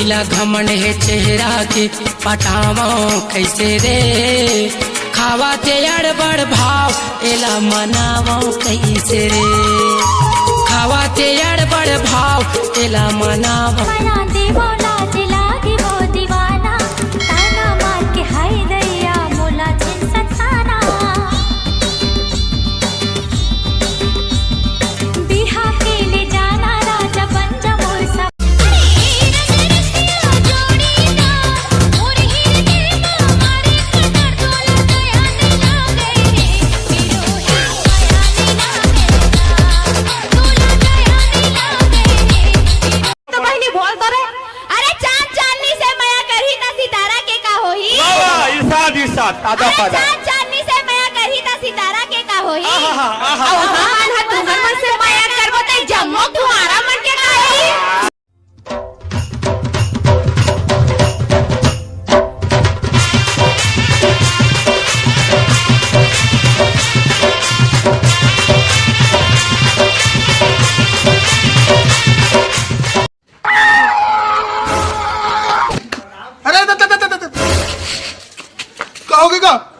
नीला घमंड है चेहरा के पटावा कैसे रे, खावा ते अड़बड़ भाव एला मनावा कैसे रे, खावा ते अड़बड़ भाव एला मनावा। आधा पादा चांदनी से माया करही ता सितारा के का होई। मन ह तू मन से माया करबो त जम्मो तुम्हारा मन के का होई।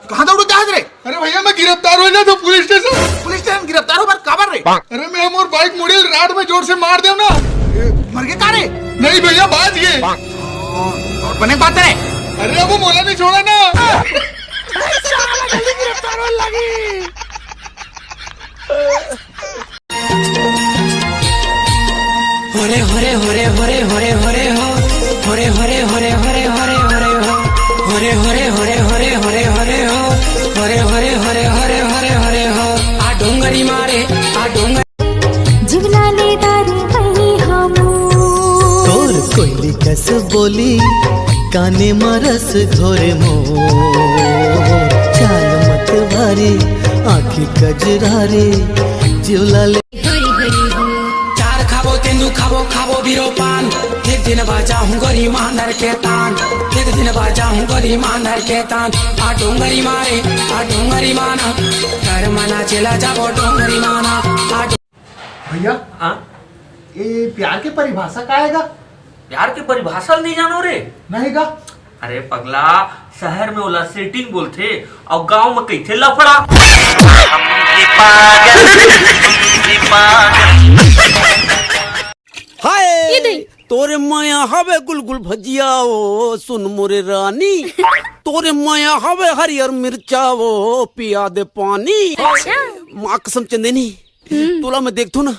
कहाँ दौड़ो जहाज रे? अरे भैया मैं गिरफ्तार हो ना तो पुलिस स्टेशन गिरफ्तार हो बार काबर रे? अरे मैं हम और बाइक मुड़िल रात में जोर से मार देव ना। मर गए कारे? नहीं भैया बाज गए। और बने बात है। अरे वो मोला नहीं छोड़ा ना। जल्दी गिरफ्तार हो लगी। होरे होरे होरे होरे होरे होरे हो, होरे होरे होरे होरे होरे होरे हो, होरे होरे होरे होरे होरे होरे हो, होरे होरे होरे होरे होरे होरे हो। आ डोंगरी मारे आ डोंगर जीवना ले दारी वही हमू तोर कोयली कस बोली काने मरस घोरे मोर चाल मत भारी आँखी कजरारे जीवला ले चार खाबो तेंदु खाबो खाबो बिरो पान, एक दिन बाजा हूँ गरी मानर के तान, एक दिन बाजा हूँ गरी मानर के तान। आ डोंगरी मारे आ डोंगरी माना कर मना चला जाबो डोंगरी माना। भैया ये प्यार की परिभाषा का आएगा? प्यार की परिभाषा नहीं जानो रे? नहीं का? अरे पगला शहर में ओला सेटिंग बोलते और गांव में कैसे लफड़ा। हाय तोरे माया हवे गुलगुल भजिया ओ सुन मोरे रानी, तोरे माया हवे हरियर मिर्चा ओ पिया दे पानी। माँ कसम चंदेनी तोला मैं देखतू ना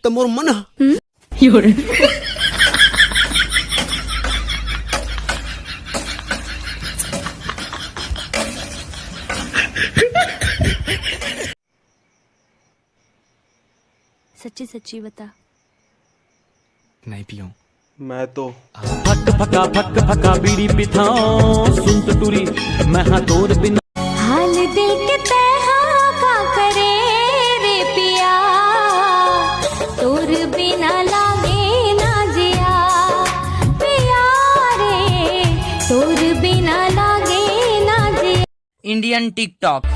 तो मोर मन सच्ची सच्ची बता। नहीं पियो मैं तो फक फका बीड़ी पिथाओ सुन तो टूरी मैं हाँ तोर बिना हाल दिल के तहा का करे रे पिया तोर बिना लागे ना जिया पिया रे तोर बिना लागे ना जिया। Indian TikTok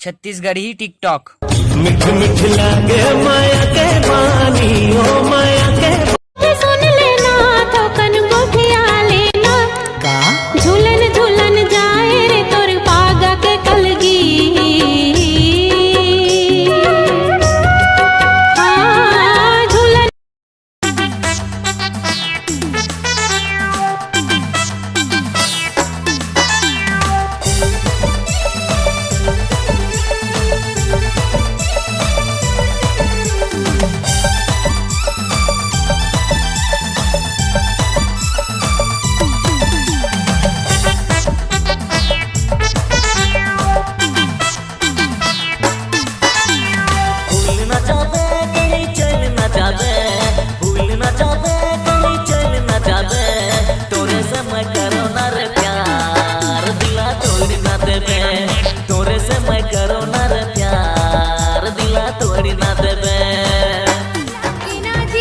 Chhattisgarhi TikTok. मिठ मिठ लागे माया के पानी ओ माया के